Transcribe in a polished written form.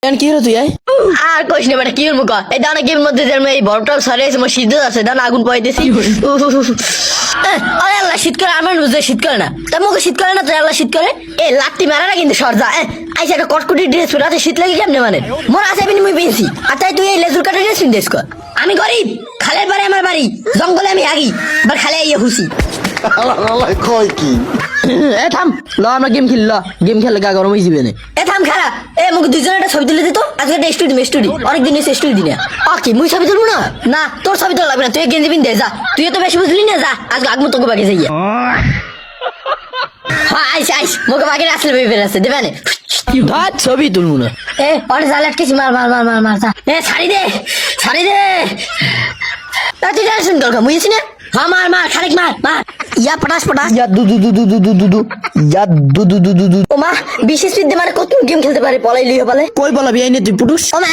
কি হলো তুই আর কইস না বেটা কি হল মুখ এই দানা গেমের মধ্যে যে এই বরফটা সরে এসে আমার সিদ্ধ আছে দানা আগুন পাইতেছি আরে আল্লাহ শীত করে আমার বুঝতে শীত করে না তার মুখে শীত করে না তো আল্লাহ শীত করে এ লাত্তি মারা না কিন্তু সরজা আইসা একটা কটকটি ড্রেস পরে আছে শীত লাগে কেমনে মানে মোর আছে আমি মুই পেয়েছি আর তাই তুই এই লেজুর কাটা ড্রেস পিনতেছ কর আমি গরিব খালের বাড়ি আমার বাড়ি জঙ্গলে আমি আগি এবার খালে ইয়ে হুসি কয় কি এ থাম ল আমরা গেম খেলি ল গেম খেলে গা গরম হয়ে যাবে না এ থাম খারা এ মুখে দুইজনে একটা ছবি তুলে দিত আজকে একটা স্টুডি অনেকদিন এসে স্টুডি দিনে কি মুই ছবি তুলবো না না তোর ছবি তোলা লাগবে না তুই গেঞ্জি পিন দে যা তুই তো বেশি বুঝলি না যা আজকে আগমু তোকে বাকি যাইয়া হ্যাঁ আইস মুখে বাকি আসলে বেবি আছে দেবে না ধর ছবি তুলবো না এ অরে জাল আটকেছি মার যা এ ছাড়ি দে তুই টেনশন কর মুইছি না হ্যাঁ মার খানিক মার ইয়া পটাস ইয়া দু দু দু দু দু দু দু দু ইয়া দু দু দু দু দু ও মা বিশেষ বিদ্যে মানে কত গেম খেলতে পারে পলাই লিও বলে কই বলা বিয়াই নে তুই পুটুস ও মা